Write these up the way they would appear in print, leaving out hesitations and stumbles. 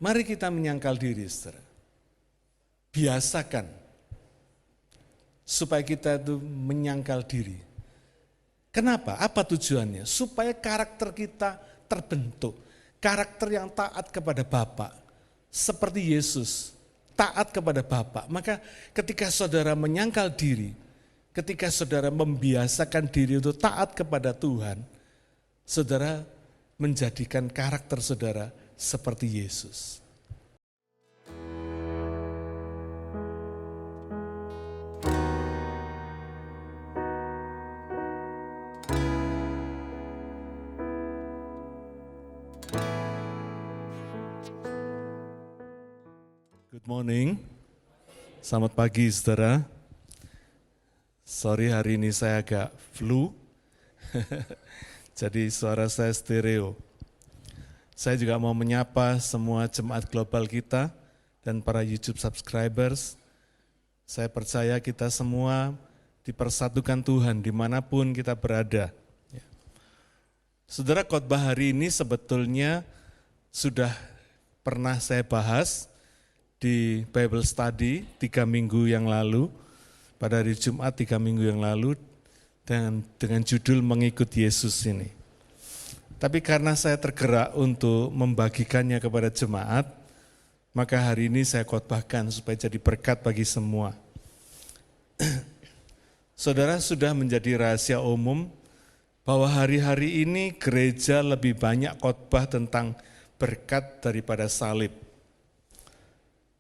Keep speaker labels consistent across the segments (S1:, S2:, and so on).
S1: Mari kita menyangkal diri, saudara. Biasakan supaya kita itu menyangkal diri. Kenapa? Apa tujuannya? Supaya karakter kita terbentuk. Karakter yang taat kepada Bapa. Seperti Yesus, taat kepada Bapa. Maka ketika saudara menyangkal diri, ketika saudara membiasakan diri untuk taat kepada Tuhan, saudara menjadikan karakter saudara seperti Yesus. Good morning, selamat pagi saudara. Sorry hari ini saya agak flu, jadi suara saya stereo. Saya juga mau menyapa semua jemaat global kita dan para YouTube subscribers. Saya percaya kita semua dipersatukan Tuhan dimanapun kita berada. Saudara, khotbah hari ini sebetulnya sudah pernah saya bahas di Bible Study 3 minggu yang lalu, pada hari Jumat 3 minggu yang lalu, dengan judul Mengikut Yesus ini. Tapi karena saya tergerak untuk membagikannya kepada jemaat, maka hari ini saya khotbahkan supaya jadi berkat bagi semua. Saudara, sudah menjadi rahasia umum bahwa hari-hari ini gereja lebih banyak khotbah tentang berkat daripada salib.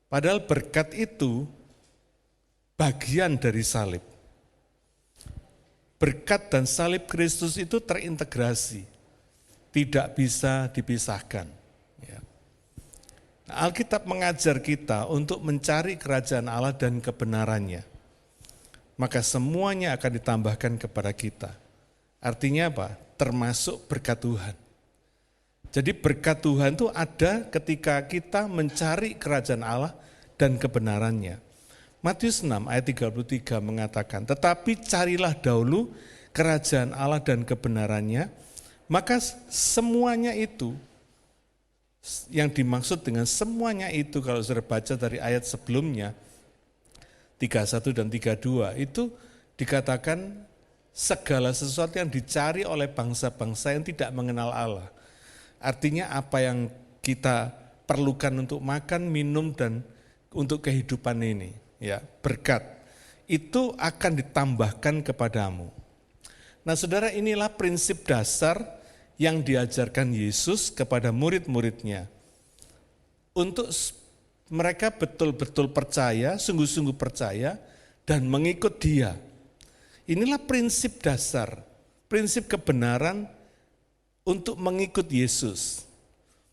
S1: Padahal berkat itu bagian dari salib. Berkat dan salib Kristus itu terintegrasi, tidak bisa dipisahkan. Alkitab mengajar kita untuk mencari kerajaan Allah dan kebenarannya. Maka semuanya akan ditambahkan kepada kita. Artinya apa? Termasuk berkat Tuhan. Jadi berkat Tuhan itu ada ketika kita mencari kerajaan Allah dan kebenarannya. Matius 6 ayat 33 mengatakan, tetapi carilah dahulu kerajaan Allah dan kebenarannya, maka semuanya itu, yang dimaksud dengan semuanya itu kalau saudara baca dari ayat sebelumnya, 31 dan 32, itu dikatakan segala sesuatu yang dicari oleh bangsa-bangsa yang tidak mengenal Allah. Artinya apa yang kita perlukan untuk makan, minum, dan untuk kehidupan ini, ya, berkat, itu akan ditambahkan kepadamu. Nah saudara, inilah prinsip dasar yang diajarkan Yesus kepada murid-muridnya. Untuk mereka betul-betul percaya, sungguh-sungguh percaya, dan mengikut Dia. Inilah prinsip dasar, prinsip kebenaran untuk mengikut Yesus.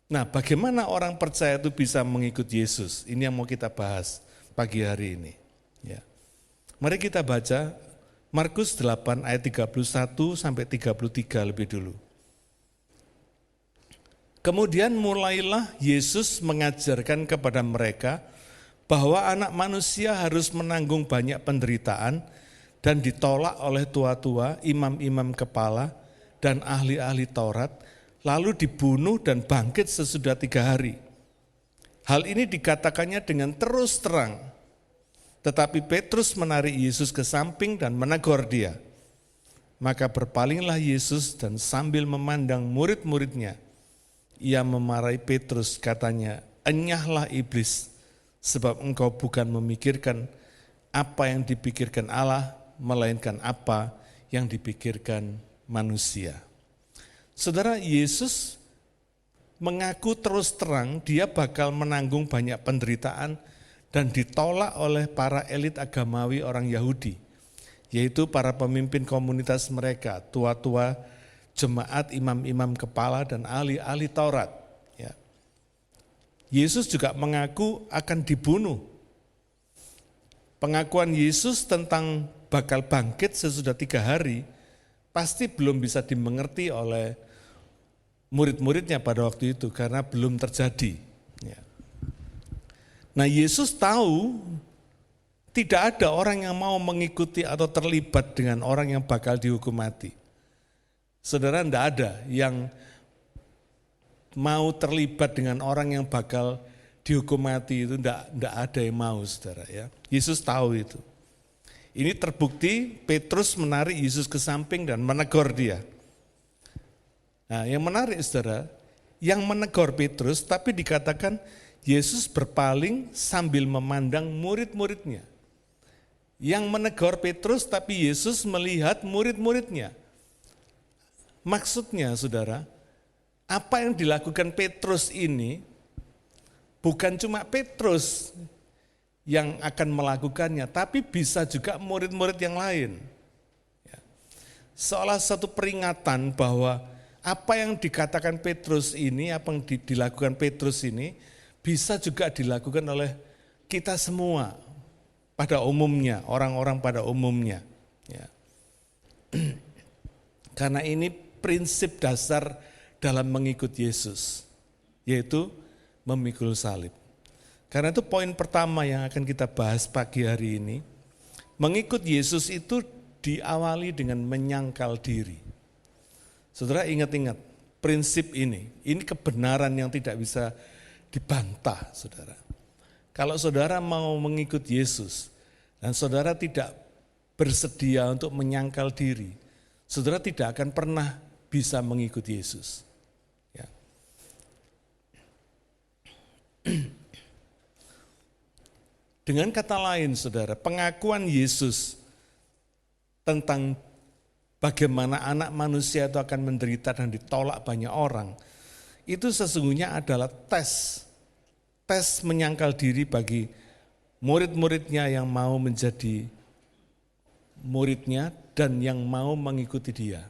S1: Nah, bagaimana orang percaya itu bisa mengikut Yesus? Ini yang mau kita bahas pagi hari ini. Ya. Mari kita baca Markus 8 ayat 31 sampai 33 lebih dulu. Kemudian mulailah Yesus mengajarkan kepada mereka bahwa anak manusia harus menanggung banyak penderitaan dan ditolak oleh tua-tua, imam-imam kepala, dan ahli-ahli Taurat, lalu dibunuh dan bangkit sesudah 3 hari. Hal ini dikatakannya dengan terus terang, tetapi Petrus menarik Yesus ke samping dan menegur dia. Maka berpalinglah Yesus dan sambil memandang murid-muridnya, ia memarahi Petrus, katanya, enyahlah iblis, sebab engkau bukan memikirkan apa yang dipikirkan Allah, melainkan apa yang dipikirkan manusia. Saudara, Yesus mengaku terus terang dia bakal menanggung banyak penderitaan dan ditolak oleh para elit agamawi orang Yahudi, yaitu para pemimpin komunitas mereka, tua-tua jemaat, imam-imam kepala, dan ahli-ahli Taurat. Ya. Yesus juga mengaku akan dibunuh. Pengakuan Yesus tentang bakal bangkit sesudah 3 hari pasti belum bisa dimengerti oleh murid-muridnya pada waktu itu karena belum terjadi. Ya. Nah, Yesus tahu tidak ada orang yang mau mengikuti atau terlibat dengan orang yang bakal dihukum mati. Saudara, tidak ada yang mau terlibat dengan orang yang bakal dihukum mati itu enggak ada yang mau, saudara ya. Yesus tahu itu. Ini terbukti Petrus menarik Yesus ke samping dan menegur dia. Nah, yang menarik saudara, yang menegur Petrus tapi dikatakan Yesus berpaling sambil memandang murid-muridnya. Yang menegur Petrus tapi Yesus melihat murid-muridnya. Maksudnya saudara, apa yang dilakukan Petrus ini bukan cuma Petrus yang akan melakukannya, tapi bisa juga murid-murid yang lain. Seolah satu peringatan bahwa apa yang dikatakan Petrus ini, apa yang dilakukan Petrus ini, bisa juga dilakukan oleh kita semua pada umumnya, orang-orang pada umumnya. Ya. Karena ini prinsip dasar dalam mengikut Yesus, yaitu memikul salib. Karena itu poin pertama yang akan kita bahas pagi hari ini. Mengikut Yesus itu diawali dengan menyangkal diri. Saudara ingat-ingat prinsip ini kebenaran yang tidak bisa dibantah, saudara. Kalau saudara mau mengikut Yesus dan saudara tidak bersedia untuk menyangkal diri, saudara tidak akan pernah bisa mengikut Yesus. Ya. Dengan kata lain, saudara, pengakuan Yesus tentang bagaimana anak manusia itu akan menderita dan ditolak banyak orang, itu sesungguhnya adalah tes menyangkal diri bagi murid-muridnya yang mau menjadi muridnya dan yang mau mengikuti dia.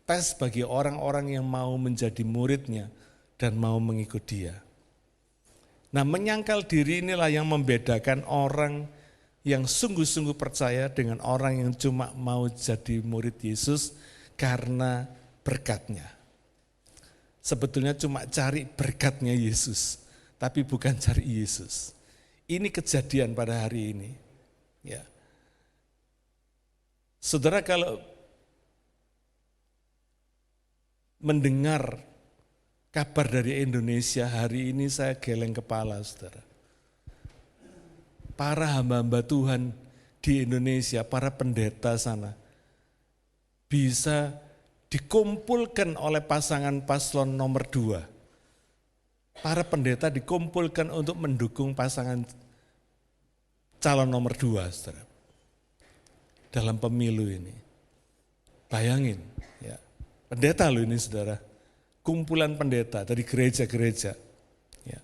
S1: Tes bagi orang-orang yang mau menjadi muridnya dan mau mengikuti dia. Nah, menyangkal diri inilah yang membedakan orang yang sungguh-sungguh percaya dengan orang yang cuma mau jadi murid Yesus karena berkatnya. Sebetulnya cuma cari berkatnya Yesus, tapi bukan cari Yesus. Ini kejadian pada hari ini. Ya. Saudara, kalau mendengar kabar dari Indonesia hari ini, saya geleng kepala, saudara. Para hamba-hamba Tuhan di Indonesia, para pendeta sana, bisa dikumpulkan oleh pasangan paslon nomor 2. Para pendeta dikumpulkan untuk mendukung pasangan calon nomor 2, saudara. Dalam pemilu ini. Bayangin, ya. Pendeta loh ini, saudara. Kumpulan pendeta dari gereja-gereja. Ya.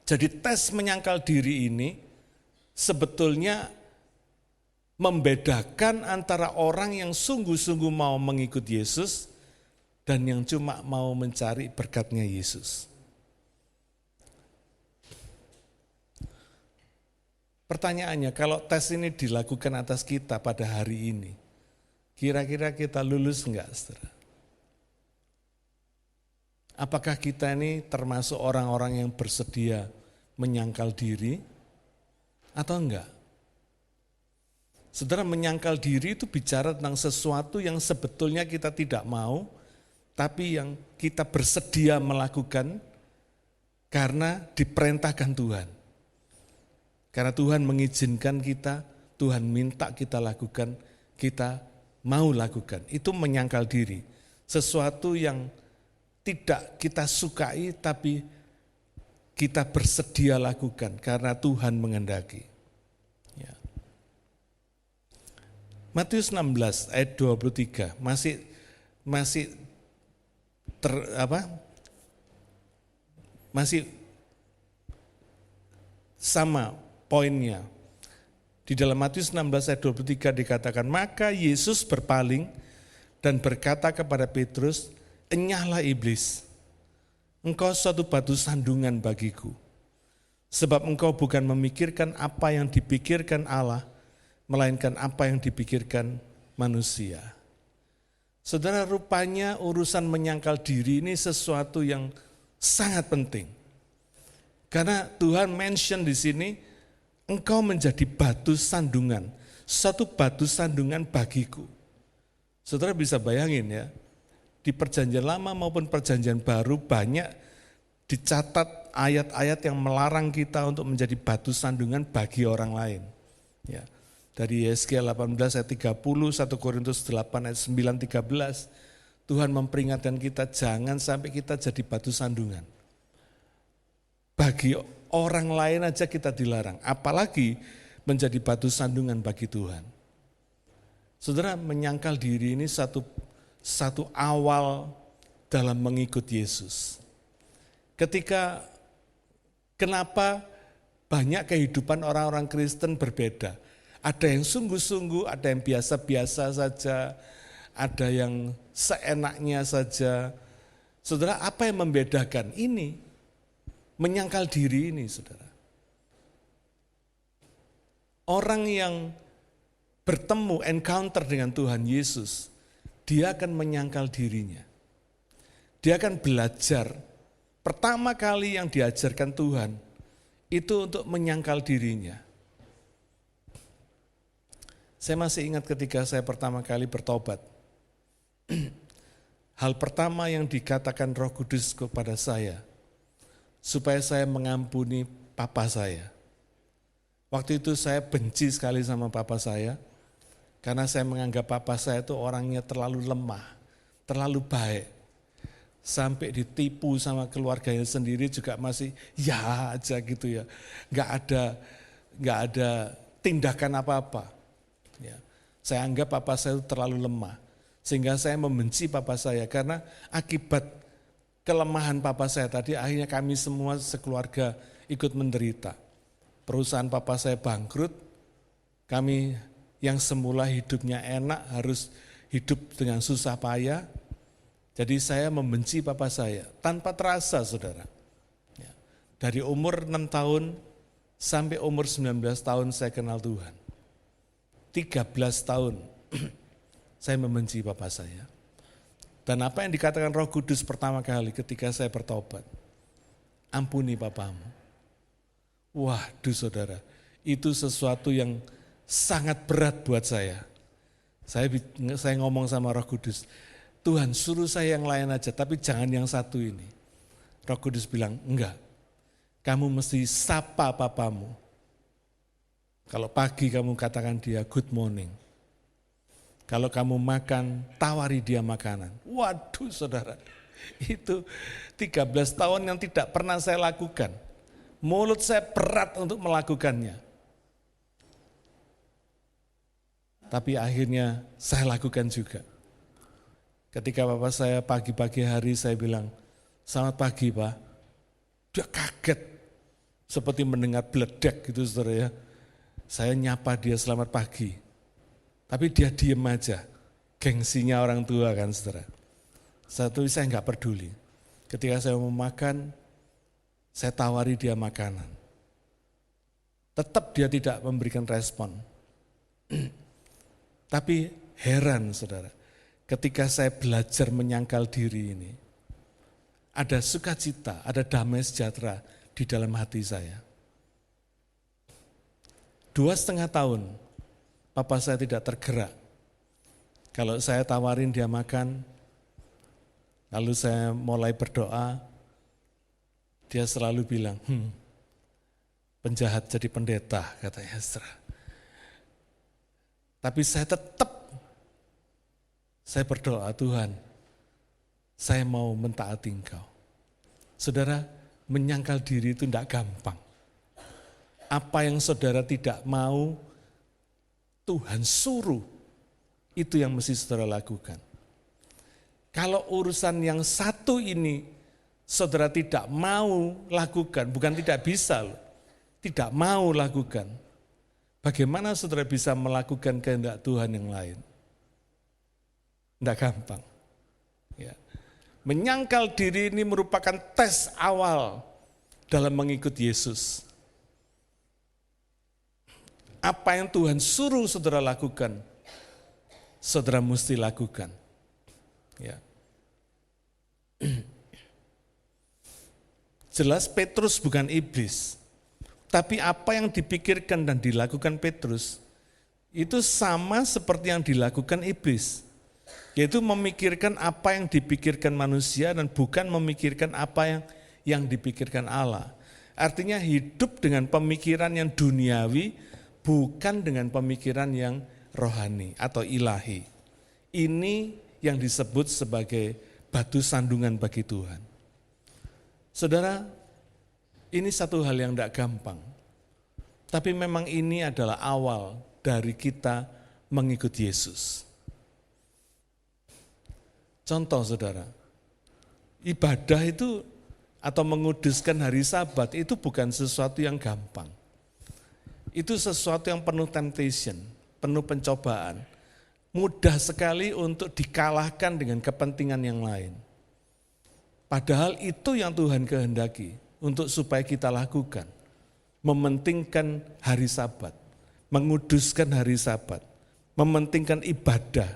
S1: Jadi tes menyangkal diri ini sebetulnya membedakan antara orang yang sungguh-sungguh mau mengikut Yesus dan yang cuma mau mencari berkatnya Yesus. Pertanyaannya, kalau tes ini dilakukan atas kita pada hari ini, kira-kira kita lulus enggak, saudara? Apakah kita ini termasuk orang-orang yang bersedia menyangkal diri atau enggak? Saudara, menyangkal diri itu bicara tentang sesuatu yang sebetulnya kita tidak mau, tapi yang kita bersedia melakukan karena diperintahkan Tuhan. Karena Tuhan mengizinkan kita, Tuhan minta kita lakukan, kita mau lakukan. Itu menyangkal diri. Sesuatu yang tidak kita sukai tapi kita bersedia lakukan karena Tuhan menghendaki. Ya. Matius 16 ayat 23 masih sama poinnya. Di dalam Matius 16 ayat 23 dikatakan, maka Yesus berpaling dan berkata kepada Petrus, enyahlah iblis, engkau suatu batu sandungan bagiku, sebab engkau bukan memikirkan apa yang dipikirkan Allah, melainkan apa yang dipikirkan manusia. Saudara, rupanya urusan menyangkal diri ini sesuatu yang sangat penting. Karena Tuhan mention di sini, engkau menjadi batu sandungan, satu batu sandungan bagiku. Saudara bisa bayangin ya, di perjanjian lama maupun perjanjian baru banyak dicatat ayat-ayat yang melarang kita untuk menjadi batu sandungan bagi orang lain. Ya. Dari Yesaya 18 ayat 30, 1 Korintus 8 ayat 9, 13, Tuhan memperingatkan kita jangan sampai kita jadi batu sandungan. Bagi orang lain aja kita dilarang, apalagi menjadi batu sandungan bagi Tuhan. Saudara, menyangkal diri ini satu awal dalam mengikut Yesus. Kenapa banyak kehidupan orang-orang Kristen berbeda. Ada yang sungguh-sungguh, ada yang biasa-biasa saja, ada yang seenaknya saja. Saudara, apa yang membedakan ini? Menyangkal diri ini, saudara. Orang yang bertemu, encounter dengan Tuhan Yesus, dia akan menyangkal dirinya. Dia akan belajar. Pertama kali yang diajarkan Tuhan, itu untuk menyangkal dirinya. Saya masih ingat ketika saya pertama kali bertobat. Hal pertama yang dikatakan Roh Kudus kepada saya, supaya saya mengampuni papa saya. Waktu itu saya benci sekali sama papa saya, karena saya menganggap papa saya itu orangnya terlalu lemah, terlalu baik. Sampai ditipu sama keluarganya sendiri juga masih ya aja gitu ya. Nggak ada tindakan apa-apa. Ya. Saya anggap papa saya itu terlalu lemah. Sehingga saya membenci papa saya karena akibat kelemahan papa saya tadi akhirnya kami semua sekeluarga ikut menderita. Perusahaan papa saya bangkrut, kami yang semula hidupnya enak harus hidup dengan susah payah. Jadi saya membenci papa saya tanpa terasa, saudara. Ya. Dari umur 6 tahun sampai umur 19 tahun saya kenal Tuhan. 13 tahun saya membenci papa saya. Dan apa yang dikatakan Roh Kudus pertama kali ketika saya bertobat? Ampuni papamu. Waduh saudara, itu sesuatu yang sangat berat buat saya. Saya ngomong sama Roh Kudus, Tuhan suruh saya yang lain aja, tapi jangan yang satu ini. Roh Kudus bilang, enggak, kamu mesti sapa papamu. Kalau pagi kamu katakan dia good morning. Kalau kamu makan, tawari dia makanan. Waduh saudara, itu 13 tahun yang tidak pernah saya lakukan. Mulut saya berat untuk melakukannya. Tapi akhirnya saya lakukan juga. Ketika bapak saya pagi-pagi hari saya bilang, selamat pagi Pak. Dia kaget, seperti mendengar bledek gitu saudara ya. Saya nyapa dia selamat pagi. Tapi dia diem aja, gengsinya orang tua kan saudara. Saya enggak peduli. Ketika saya mau makan, saya tawari dia makanan. Tetap dia tidak memberikan respon. Tapi heran saudara. Ketika saya belajar menyangkal diri ini, ada sukacita, ada damai sejahtera di dalam hati saya. 2,5 tahun, papa saya tidak tergerak. Kalau saya tawarin dia makan, lalu saya mulai berdoa, dia selalu bilang, penjahat jadi pendeta, katanya. Tapi saya berdoa, Tuhan, saya mau mentaati Engkau. Saudara, menyangkal diri itu tidak gampang. Apa yang saudara tidak mau, Tuhan suruh, itu yang mesti saudara lakukan. Kalau urusan yang satu ini, saudara tidak mau lakukan, bukan tidak bisa loh, tidak mau lakukan. Bagaimana saudara bisa melakukan kehendak Tuhan yang lain? Tidak gampang. Ya. Menyangkal diri ini merupakan tes awal dalam mengikut Yesus. Apa yang Tuhan suruh saudara lakukan, saudara mesti lakukan. Ya. Jelas Petrus bukan iblis, tapi apa yang dipikirkan dan dilakukan Petrus itu sama seperti yang dilakukan iblis. Yaitu memikirkan apa yang dipikirkan manusia dan bukan memikirkan apa yang dipikirkan Allah. Artinya hidup dengan pemikiran yang duniawi, bukan dengan pemikiran yang rohani atau ilahi. Ini yang disebut sebagai batu sandungan bagi Tuhan. Saudara, ini satu hal yang tidak gampang. Tapi memang ini adalah awal dari kita mengikut Yesus. Contoh saudara, ibadah itu atau menguduskan hari Sabat itu bukan sesuatu yang gampang. Itu sesuatu yang penuh temptation, penuh pencobaan. Mudah sekali untuk dikalahkan dengan kepentingan yang lain. Padahal itu yang Tuhan kehendaki untuk supaya kita lakukan. Mementingkan hari Sabat, menguduskan hari Sabat, mementingkan ibadah.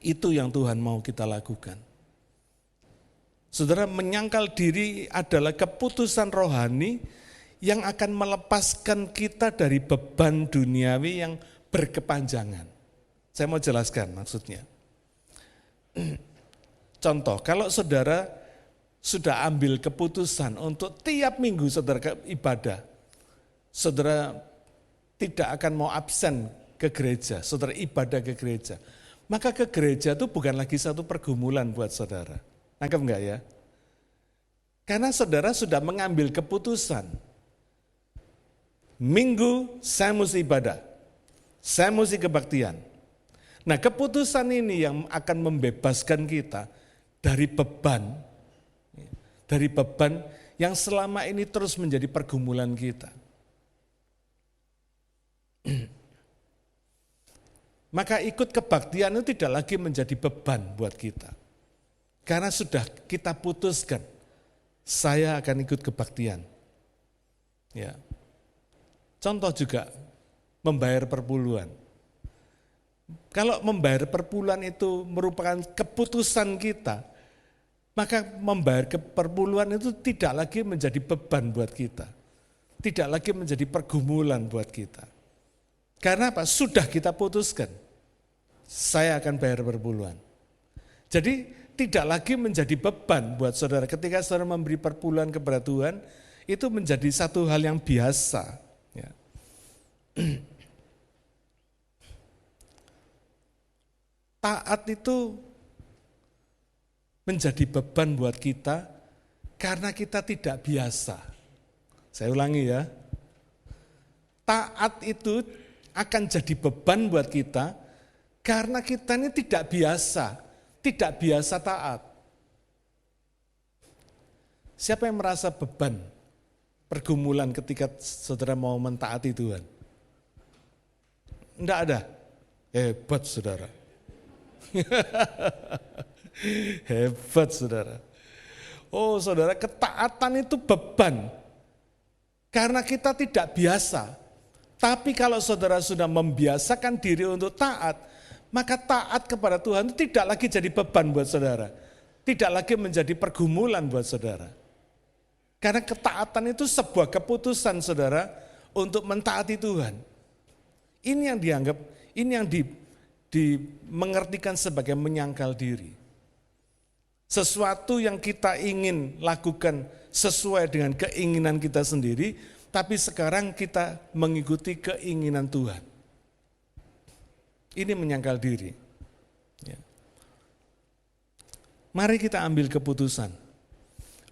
S1: Itu yang Tuhan mau kita lakukan. Saudara, menyangkal diri adalah keputusan rohani yang akan melepaskan kita dari beban duniawi yang berkepanjangan. Saya mau jelaskan maksudnya. Contoh, kalau saudara sudah ambil keputusan untuk tiap minggu saudara ke ibadah, saudara tidak akan mau absen ke gereja, saudara ibadah ke gereja, maka ke gereja itu bukan lagi satu pergumulan buat saudara. Nangkep enggak ya? Karena saudara sudah mengambil keputusan. Minggu saya mesti ibadah, saya mesti kebaktian. Nah, keputusan ini yang akan membebaskan kita dari beban yang selama ini terus menjadi pergumulan kita. Maka ikut kebaktian itu tidak lagi menjadi beban buat kita. Karena sudah kita putuskan, saya akan ikut kebaktian. Ya. Contoh juga, membayar perpuluhan. Kalau membayar perpuluhan itu merupakan keputusan kita, maka membayar perpuluhan itu tidak lagi menjadi beban buat kita. Tidak lagi menjadi pergumulan buat kita. Karena apa? Sudah kita putuskan, saya akan bayar perpuluhan. Jadi tidak lagi menjadi beban buat saudara. Ketika saudara memberi perpuluhan kepada Tuhan, itu menjadi satu hal yang biasa. Ya. Taat itu menjadi beban buat kita karena kita tidak biasa. Saya ulangi ya. Taat itu akan jadi beban buat kita karena kita ini tidak biasa taat. Siapa yang merasa beban, pergumulan ketika saudara mau mentaati Tuhan? Enggak ada. Hebat saudara. Hebat saudara. Oh saudara, ketaatan itu beban. Karena kita tidak biasa. Tapi kalau saudara sudah membiasakan diri untuk taat, maka taat kepada Tuhan itu tidak lagi jadi beban buat saudara. Tidak lagi menjadi pergumulan buat saudara. Karena ketaatan itu sebuah keputusan saudara untuk mentaati Tuhan. Ini yang dianggap, ini yang dimengertikan sebagai menyangkal diri. Sesuatu yang kita ingin lakukan sesuai dengan keinginan kita sendiri, tapi sekarang kita mengikuti keinginan Tuhan. Ini menyangkal diri. Ya. Mari kita ambil keputusan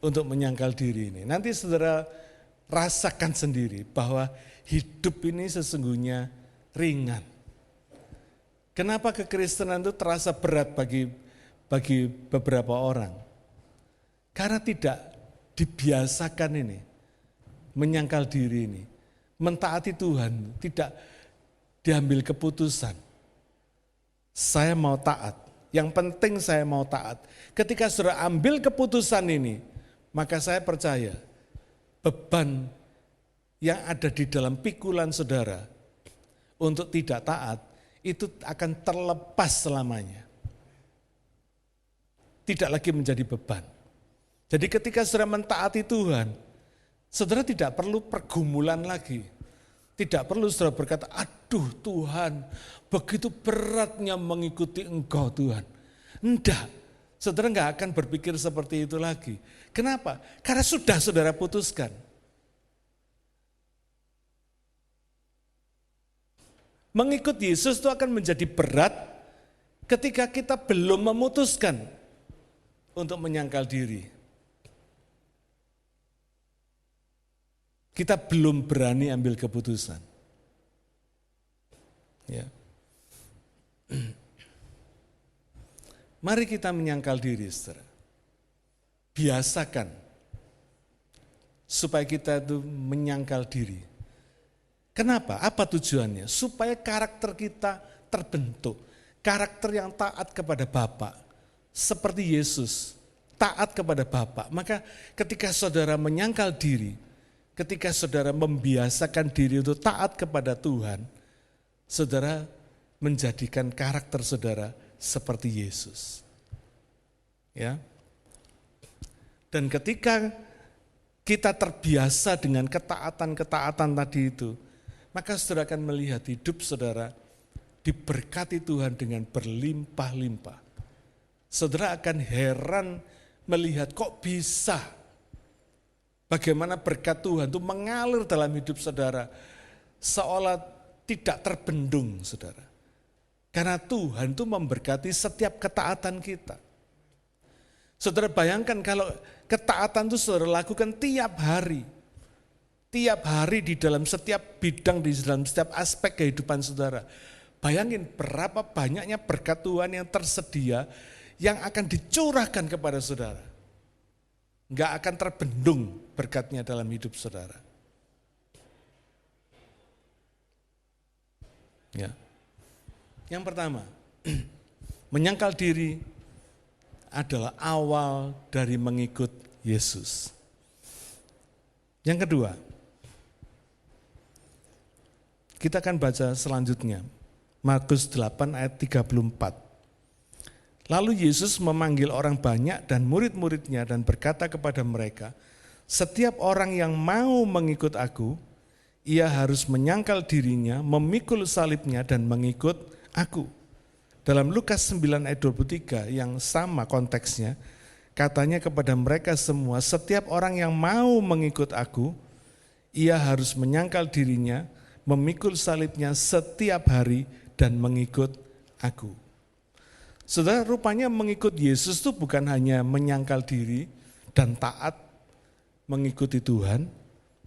S1: untuk menyangkal diri ini. Nanti saudara rasakan sendiri bahwa hidup ini sesungguhnya ringan. Kenapa kekristenan itu terasa berat bagi beberapa orang? Karena tidak dibiasakan ini, menyangkal diri ini, mentaati Tuhan, tidak diambil keputusan. Saya mau taat, yang penting saya mau taat. Ketika saudara ambil keputusan ini, maka saya percaya beban yang ada di dalam pikulan saudara untuk tidak taat, itu akan terlepas selamanya. Tidak lagi menjadi beban. Jadi ketika saudara mentaati Tuhan, saudara tidak perlu pergumulan lagi. Tidak perlu saudara berkata, aduh Tuhan, begitu beratnya mengikuti Engkau Tuhan. Enggak, Saudara nggak akan berpikir seperti itu lagi. Kenapa? Karena sudah saudara putuskan. Mengikut Yesus itu akan menjadi berat ketika kita belum memutuskan untuk menyangkal diri. Kita belum berani ambil keputusan. Ya. Mari kita menyangkal diri, saudara. Biasakan supaya kita itu menyangkal diri. Kenapa? Apa tujuannya? Supaya karakter kita terbentuk. Karakter yang taat kepada Bapa. Seperti Yesus, taat kepada Bapa. Maka ketika saudara menyangkal diri, ketika saudara membiasakan diri untuk taat kepada Tuhan, saudara menjadikan karakter saudara seperti Yesus. Ya. Dan ketika kita terbiasa dengan ketaatan-ketaatan tadi itu, maka saudara akan melihat hidup saudara diberkati Tuhan dengan berlimpah-limpah. Saudara akan heran melihat kok bisa bagaimana berkat Tuhan itu mengalir dalam hidup saudara seolah tidak terbendung, saudara. Karena Tuhan itu memberkati setiap ketaatan kita. Saudara bayangkan kalau ketaatan itu saudara lakukan tiap hari. Tiap hari di dalam setiap bidang, di dalam setiap aspek kehidupan saudara. Bayangin berapa banyaknya berkat Tuhan yang tersedia yang akan dicurahkan kepada saudara. Enggak akan terbendung berkatnya dalam hidup saudara. Ya. Yang pertama, menyangkal diri adalah awal dari mengikut Yesus. Yang kedua, kita akan baca selanjutnya, Markus 8 ayat 34. Lalu Yesus memanggil orang banyak dan murid-muridnya dan berkata kepada mereka, setiap orang yang mau mengikut aku, ia harus menyangkal dirinya, memikul salibnya dan mengikut aku. Dalam Lukas 9 ayat 23 yang sama konteksnya, katanya kepada mereka semua, setiap orang yang mau mengikut aku, ia harus menyangkal dirinya, memikul salibnya setiap hari dan mengikut aku. Saudara, rupanya mengikut Yesus itu bukan hanya menyangkal diri dan taat mengikuti Tuhan,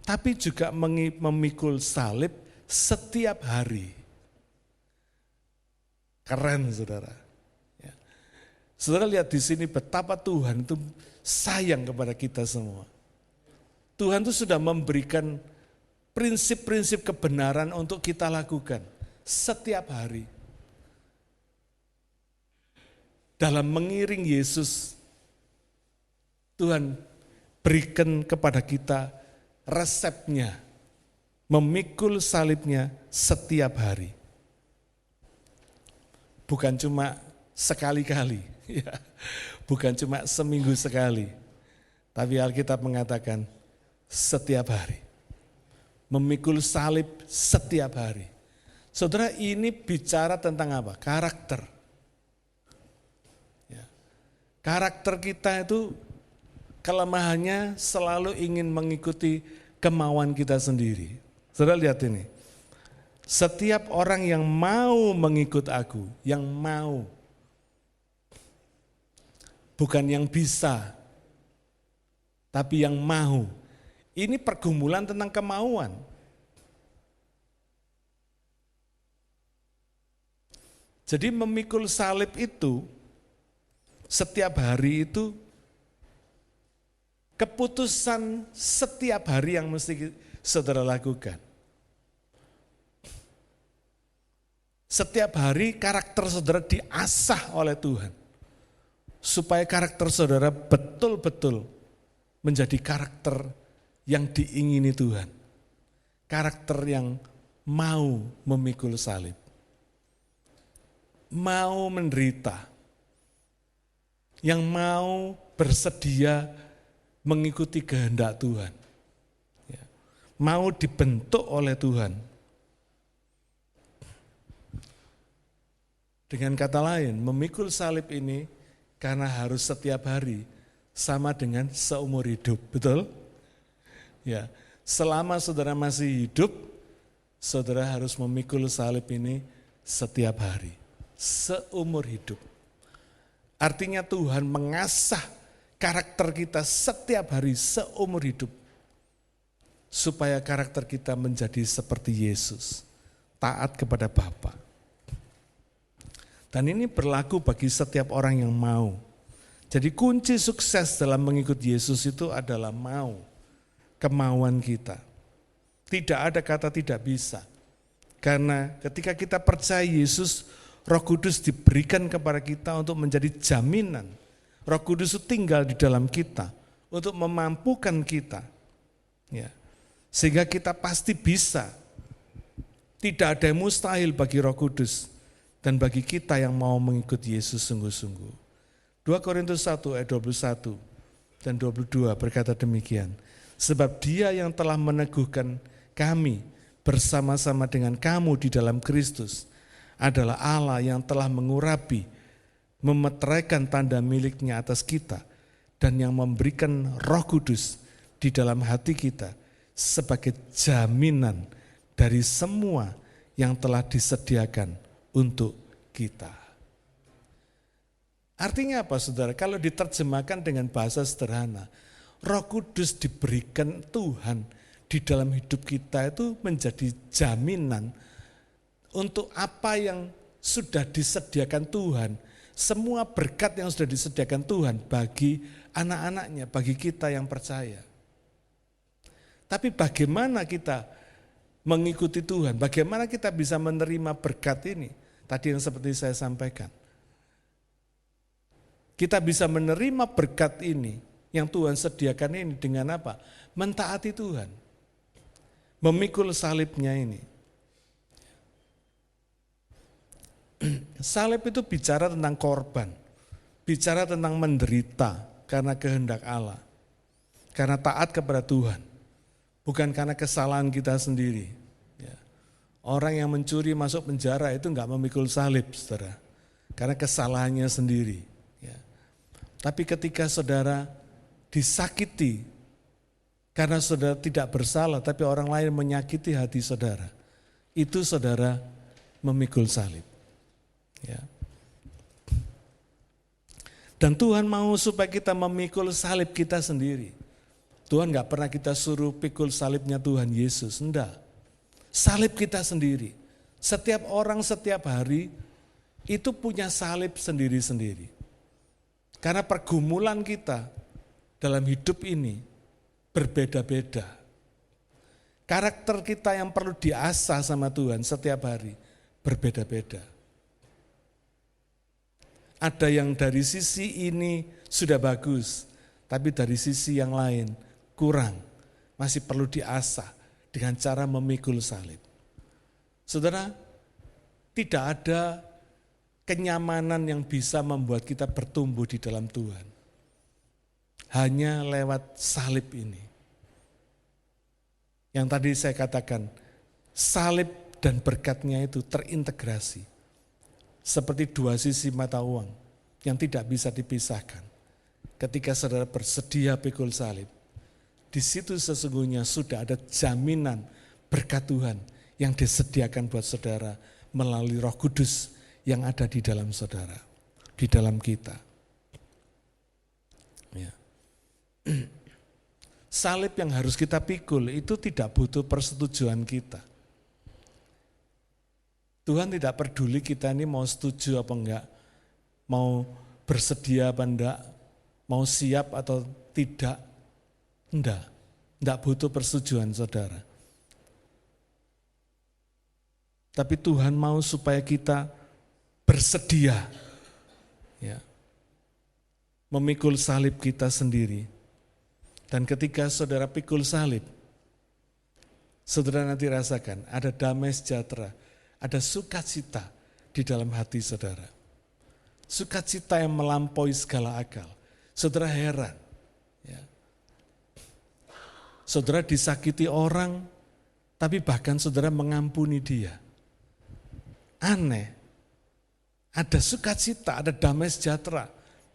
S1: tapi juga memikul salib setiap hari. Keren, saudara. Ya. Saudara lihat di sini betapa Tuhan itu sayang kepada kita semua. Tuhan itu sudah memberikan prinsip-prinsip kebenaran untuk kita lakukan setiap hari. Dalam mengiring Yesus, Tuhan berikan kepada kita resepnya, memikul salibnya setiap hari. Bukan cuma sekali-kali, ya. Bukan cuma seminggu sekali, tapi Alkitab mengatakan setiap hari. Memikul salib setiap hari. Saudara, ini bicara tentang apa? Karakter. Ya. Karakter kita itu kelemahannya selalu ingin mengikuti kemauan kita sendiri. Saudara lihat ini. Setiap orang yang mau mengikut aku, yang mau, bukan yang bisa, tapi yang mau. Ini pergumulan tentang kemauan. Jadi memikul salib itu, setiap hari itu, keputusan setiap hari yang mesti saudara lakukan. Setiap hari karakter saudara diasah oleh Tuhan. Supaya karakter saudara betul-betul menjadi karakter yang diingini Tuhan. Karakter yang mau memikul salib. Mau menderita. Yang mau bersedia mengikuti kehendak Tuhan. Mau dibentuk oleh Tuhan. Dengan kata lain, memikul salib ini Karena harus setiap hari sama dengan seumur hidup, betul? Ya, selama saudara masih hidup, saudara harus memikul salib ini setiap hari, seumur hidup. Artinya Tuhan mengasah karakter kita setiap hari seumur hidup. Supaya karakter kita menjadi seperti Yesus, taat kepada Bapa. Dan ini berlaku bagi setiap orang yang mau. Jadi kunci sukses dalam mengikuti Yesus itu adalah mau, kemauan kita. Tidak ada kata tidak bisa. Karena ketika kita percaya Yesus, Roh Kudus diberikan kepada kita untuk menjadi jaminan. Roh Kudus itu tinggal di dalam kita untuk memampukan kita. Ya. Sehingga kita pasti bisa. Tidak ada yang mustahil bagi Roh Kudus dan bagi kita yang mau mengikuti Yesus sungguh-sungguh. 2 Korintus 1 ayat 21 dan 22 berkata demikian. Sebab Dia yang telah meneguhkan kami bersama-sama dengan kamu di dalam Kristus adalah Allah yang telah mengurapi, memeteraikan tanda miliknya atas kita dan yang memberikan Roh Kudus di dalam hati kita sebagai jaminan dari semua yang telah disediakan untuk kita. Artinya apa saudara? Kalau diterjemahkan dengan bahasa sederhana, Roh Kudus diberikan Tuhan di dalam hidup kita itu menjadi jaminan untuk apa yang sudah disediakan Tuhan, semua berkat yang sudah disediakan Tuhan bagi anak-anaknya, bagi kita yang percaya. Tapi bagaimana kita mengikuti Tuhan? Bagaimana kita bisa menerima berkat ini? Tadi yang seperti saya sampaikan. Kita bisa menerima berkat ini yang Tuhan sediakan ini dengan apa? Mentaati Tuhan. Memikul salibnya ini. Salib itu bicara tentang korban. Bicara tentang menderita karena kehendak Allah. Karena taat kepada Tuhan. Bukan karena kesalahan kita sendiri. Ya. Orang yang mencuri masuk penjara itu enggak memikul salib, saudara. Karena kesalahannya sendiri. Ya. Tapi ketika saudara disakiti, karena saudara tidak bersalah, tapi orang lain menyakiti hati saudara, itu saudara memikul salib. Ya. Dan Tuhan mau supaya kita memikul salib kita sendiri. Tuhan gak pernah kita suruh pikul salibnya Tuhan Yesus, enggak. Salib kita sendiri. Setiap orang setiap hari itu punya salib sendiri-sendiri. Karena pergumulan kita dalam hidup ini berbeda-beda. Karakter kita yang perlu diasah sama Tuhan setiap hari berbeda-beda. Ada yang dari sisi ini sudah bagus, tapi dari sisi yang lain kurang, masih perlu diasah dengan cara memikul salib. Saudara, tidak ada kenyamanan yang bisa membuat kita bertumbuh di dalam Tuhan. Hanya lewat salib ini. Yang tadi saya katakan, salib dan berkatnya itu terintegrasi. Seperti dua sisi mata uang yang tidak bisa dipisahkan. Ketika saudara bersedia pikul salib, di situ sesungguhnya sudah ada jaminan berkat Tuhan yang disediakan buat saudara melalui Roh Kudus yang ada di dalam saudara, di dalam kita. Ya. Salib yang harus kita pikul itu tidak butuh persetujuan kita. Tuhan tidak peduli kita ini mau setuju apa enggak, mau bersedia apa enggak, mau siap atau tidak. Enggak butuh persetujuan saudara. Tapi Tuhan mau supaya kita bersedia ya, memikul salib kita sendiri. Dan ketika saudara pikul salib, saudara nanti rasakan ada damai sejahtera, ada sukacita di dalam hati saudara. Sukacita yang melampaui segala akal. Saudara heran. Ya. Saudara disakiti orang, tapi bahkan saudara mengampuni dia. Aneh. Ada sukacita, ada damai sejahtera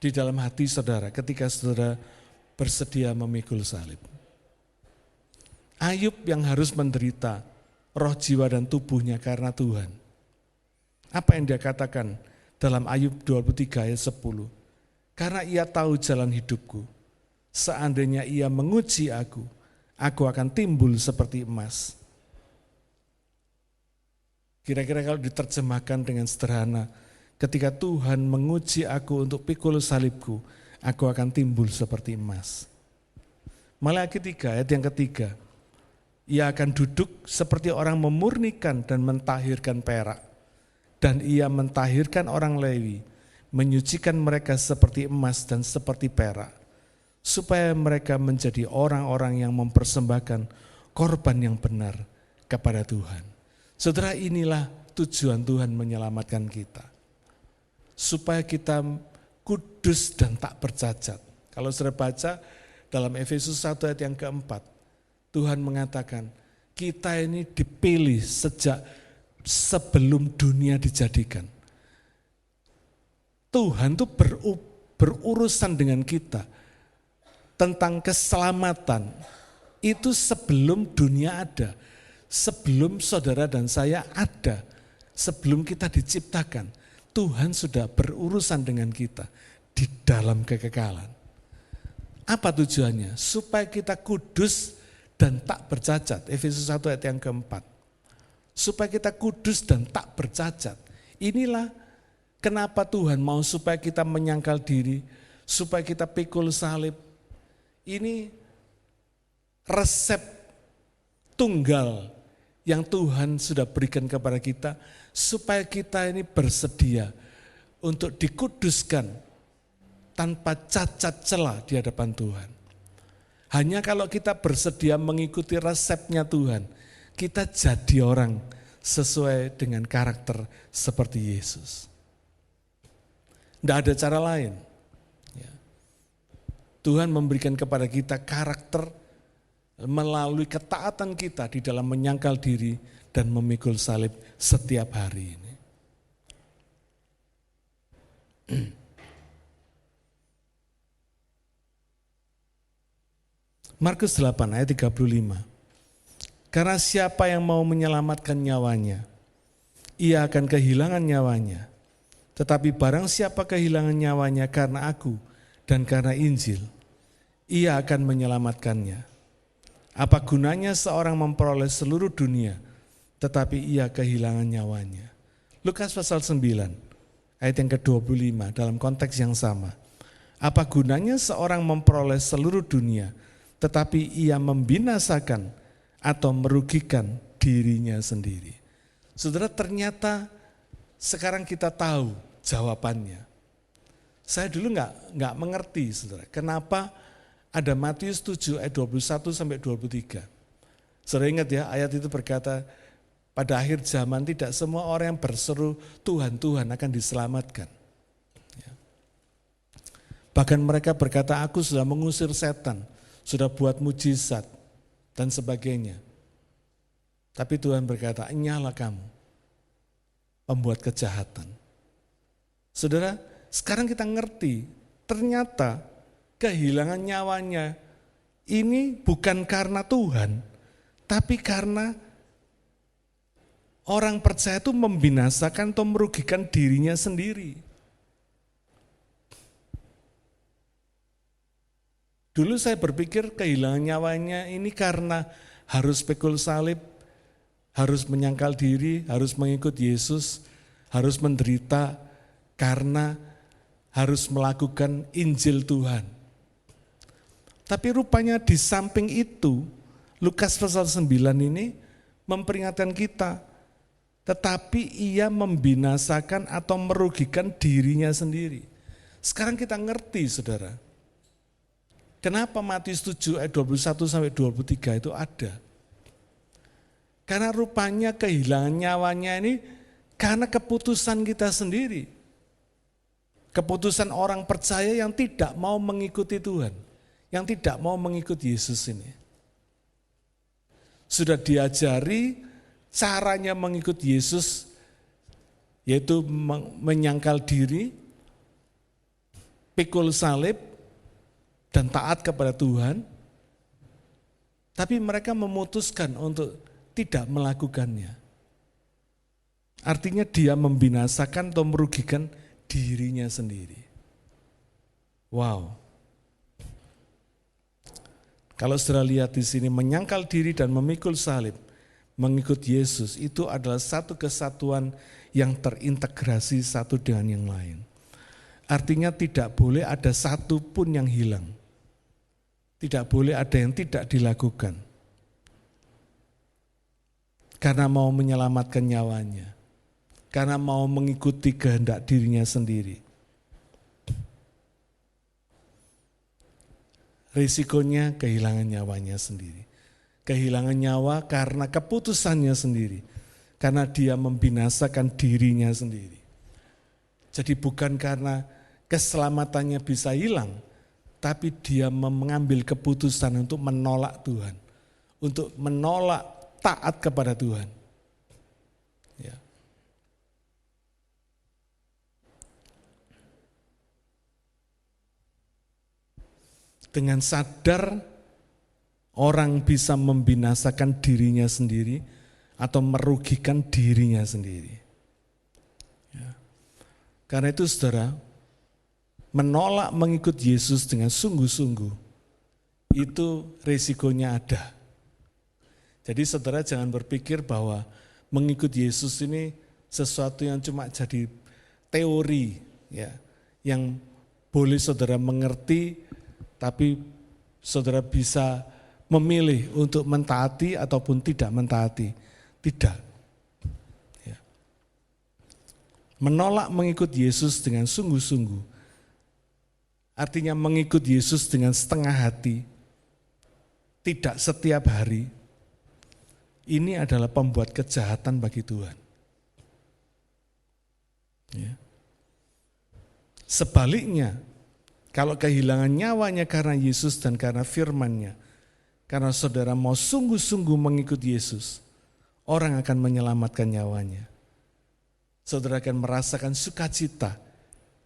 S1: di dalam hati saudara ketika saudara bersedia memikul salib? Ayub yang harus menderita roh, jiwa, dan tubuhnya karena Tuhan. Apa yang dia katakan dalam Ayub 23 ayat 10? Karena ia tahu jalan hidupku, seandainya ia menguji aku akan timbul seperti emas. Kira-kira kalau diterjemahkan dengan sederhana, ketika Tuhan menguji aku untuk pikul salibku, aku akan timbul seperti emas. Maliaki 3 ayat yang ketiga, ia akan duduk seperti orang memurnikan dan mentahirkan perak, dan ia mentahirkan orang Lewi, menyucikan mereka seperti emas dan seperti perak, supaya mereka menjadi orang-orang yang mempersembahkan korban yang benar kepada Tuhan. Saudara, inilah tujuan Tuhan menyelamatkan kita, supaya kita kudus dan tak bercacat. Kalau saudara baca dalam Efesus 1 ayat yang keempat, Tuhan mengatakan kita ini dipilih sejak sebelum dunia dijadikan. Tuhan tuh berurusan dengan kita tentang keselamatan itu sebelum dunia ada, sebelum saudara dan saya ada, sebelum kita diciptakan. Tuhan sudah berurusan dengan kita di dalam kekekalan. Apa tujuannya? Supaya kita kudus dan tak bercacat. Efesus 1 ayat yang keempat. Supaya kita kudus dan tak bercacat. Inilah kenapa Tuhan mau supaya kita menyangkal diri, supaya kita pikul salib. Ini resep tunggal yang Tuhan sudah berikan kepada kita, supaya kita ini bersedia untuk dikuduskan tanpa cacat celah di hadapan Tuhan. Hanya kalau kita bersedia mengikuti resepnya Tuhan, kita jadi orang sesuai dengan karakter seperti Yesus. Tidak ada cara lain. Tuhan memberikan kepada kita karakter melalui ketaatan kita di dalam menyangkal diri dan memikul salib setiap hari ini. Markus 8 ayat 35. Karena siapa yang mau menyelamatkan nyawanya, ia akan kehilangan nyawanya. Tetapi barang siapa kehilangan nyawanya karena aku dan karena Injil, ia akan menyelamatkannya. Apa gunanya seorang memperoleh seluruh dunia, tetapi ia kehilangan nyawanya? Lukas pasal 9, ayat yang ke-25 dalam konteks yang sama. Apa gunanya seorang memperoleh seluruh dunia, tetapi ia membinasakan atau merugikan dirinya sendiri? Saudara, ternyata sekarang kita tahu jawabannya. Saya dulu nggak mengerti, saudara, kenapa ada Matius 7 ayat 21 sampai 23. Saudara ingat ya, ayat itu berkata, pada akhir zaman tidak semua orang yang berseru Tuhan, Tuhan akan diselamatkan. Bahkan mereka berkata, aku sudah mengusir setan, sudah buat mujizat, dan sebagainya. Tapi Tuhan berkata, enyalah kamu, pembuat kejahatan. Saudara, sekarang kita ngerti, ternyata kehilangan nyawanya ini bukan karena Tuhan, tapi karena orang percaya itu membinasakan atau merugikan dirinya sendiri. Dulu saya berpikir kehilangan nyawanya ini karena harus pikul salib, harus menyangkal diri, harus mengikut Yesus, harus menderita karena harus melakukan Injil Tuhan. Tapi rupanya di samping itu, Lukas pasal 9 ini memperingatkan kita, tetapi ia membinasakan atau merugikan dirinya sendiri. Sekarang kita ngerti, saudara. Kenapa Matius 7 ayat 21 sampai 23 itu ada? Karena rupanya kehilangan nyawanya ini karena keputusan kita sendiri. Keputusan orang percaya yang tidak mau mengikuti Tuhan, yang tidak mau mengikuti Yesus ini. Sudah diajari caranya mengikuti Yesus, yaitu menyangkal diri, pikul salib dan taat kepada Tuhan, tapi mereka memutuskan untuk tidak melakukannya. Artinya dia membinasakan atau merugikan dirinya sendiri. Wow. Kalau saudara lihat di sini, menyangkal diri dan memikul salib, mengikut Yesus, itu adalah satu kesatuan yang terintegrasi satu dengan yang lain. Artinya tidak boleh ada satu pun yang hilang. Tidak boleh ada yang tidak dilakukan. Karena mau menyelamatkan nyawanya. Karena mau mengikuti kehendak dirinya sendiri. Risikonya kehilangan nyawanya sendiri. Kehilangan nyawa karena keputusannya sendiri. Karena dia membinasakan dirinya sendiri. Jadi bukan karena keselamatannya bisa hilang, tapi dia mengambil keputusan untuk menolak Tuhan. Untuk menolak taat kepada Tuhan. Ya. Dengan sadar orang bisa membinasakan dirinya sendiri atau merugikan dirinya sendiri. Ya. Karena itu saudara, menolak mengikut Yesus dengan sungguh-sungguh, itu resikonya ada. Jadi saudara jangan berpikir bahwa mengikut Yesus ini sesuatu yang cuma jadi teori, ya, yang boleh saudara mengerti, tapi saudara bisa memilih untuk mentaati ataupun tidak mentaati. Tidak. Ya. Menolak mengikut Yesus dengan sungguh-sungguh, artinya mengikut Yesus dengan setengah hati, tidak setiap hari, ini adalah pembuat kejahatan bagi Tuhan. Ya. Sebaliknya, kalau kehilangan nyawanya karena Yesus dan karena firman-Nya, karena saudara mau sungguh-sungguh mengikut Yesus, orang akan menyelamatkan nyawanya. Saudara akan merasakan sukacita,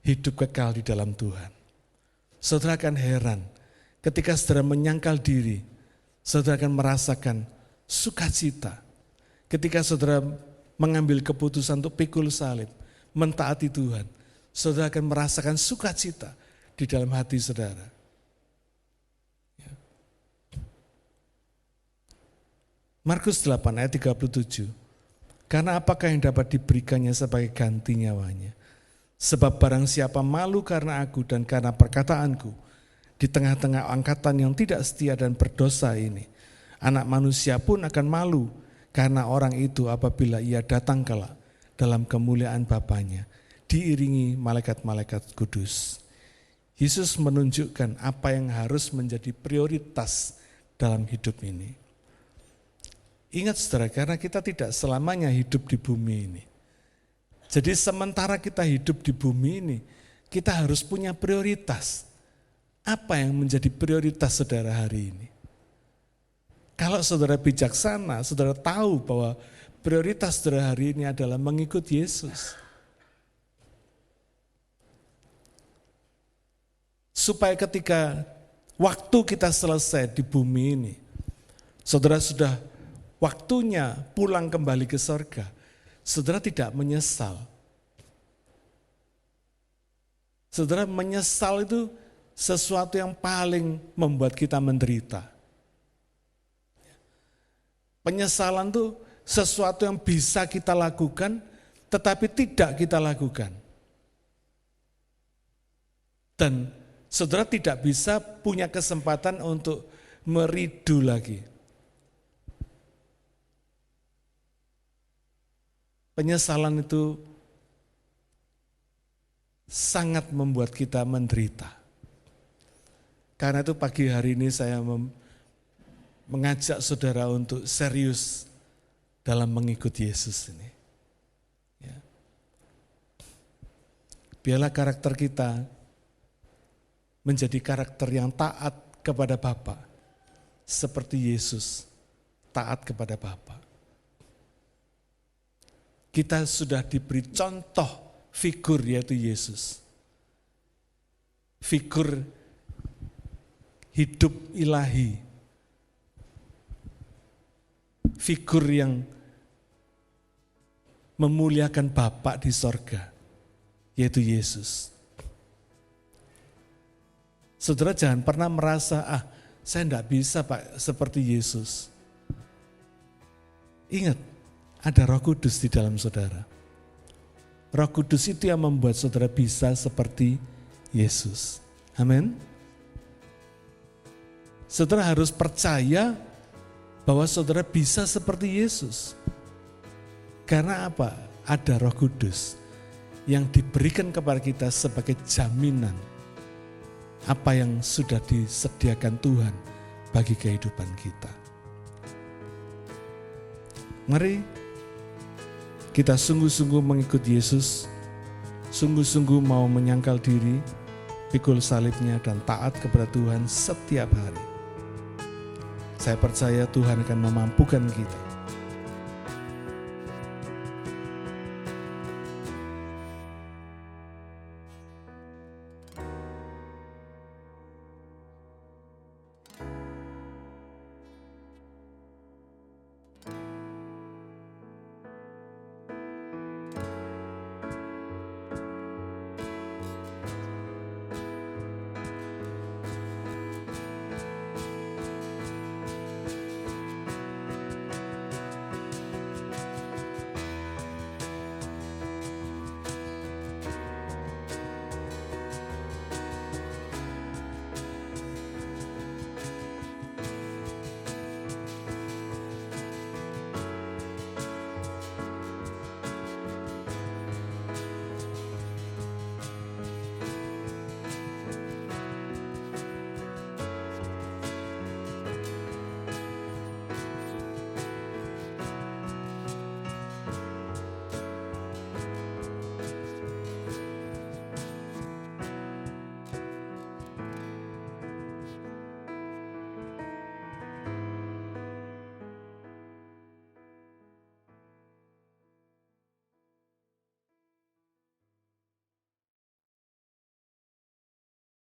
S1: hidup kekal di dalam Tuhan. Saudara akan heran, ketika saudara menyangkal diri, saudara akan merasakan sukacita. Ketika saudara mengambil keputusan untuk pikul salib, mentaati Tuhan, saudara akan merasakan sukacita di dalam hati saudara. Ya. Markus 8 ayat 37. Karena apakah yang dapat diberikannya sebagai ganti nyawanya? Sebab barang siapa malu karena aku dan karena perkataanku, di tengah-tengah angkatan yang tidak setia dan berdosa ini, anak manusia pun akan malu karena orang itu apabila ia datang kelak dalam kemuliaan Bapanya, diiringi malaikat-malaikat kudus. Yesus menunjukkan apa yang harus menjadi prioritas dalam hidup ini. Ingat saudara, karena kita tidak selamanya hidup di bumi ini. Jadi sementara kita hidup di bumi ini, kita harus punya prioritas. Apa yang menjadi prioritas saudara hari ini? Kalau saudara bijaksana, saudara tahu bahwa prioritas saudara hari ini adalah mengikut Yesus. Supaya ketika waktu kita selesai di bumi ini, saudara sudah waktunya pulang kembali ke surga, saudara tidak menyesal. Saudara, menyesal itu sesuatu yang paling membuat kita menderita. Penyesalan itu sesuatu yang bisa kita lakukan, tetapi tidak kita lakukan. Dan saudara tidak bisa punya kesempatan untuk meridu lagi. Penyesalan itu sangat membuat kita menderita. Karena itu pagi hari ini saya mengajak saudara untuk serius dalam mengikut Yesus ini. Ya. Biarlah karakter kita menjadi karakter yang taat kepada Bapa, seperti Yesus taat kepada Bapa. Kita sudah diberi contoh figur yaitu Yesus. figur hidup ilahi, figur yang memuliakan Bapa di sorga, yaitu Yesus. Saudara jangan pernah merasa, saya enggak bisa Pak seperti Yesus. Ingat, ada Roh Kudus di dalam saudara. Roh Kudus itu yang membuat saudara bisa seperti Yesus. Amin. Saudara harus percaya bahwa saudara bisa seperti Yesus. Karena apa? Ada Roh Kudus yang diberikan kepada kita sebagai jaminan apa yang sudah disediakan Tuhan bagi kehidupan kita. Mari kita sungguh-sungguh mengikut Yesus, sungguh-sungguh mau menyangkal diri, pikul salibnya dan taat kepada Tuhan setiap hari. Saya percaya Tuhan akan memampukan kita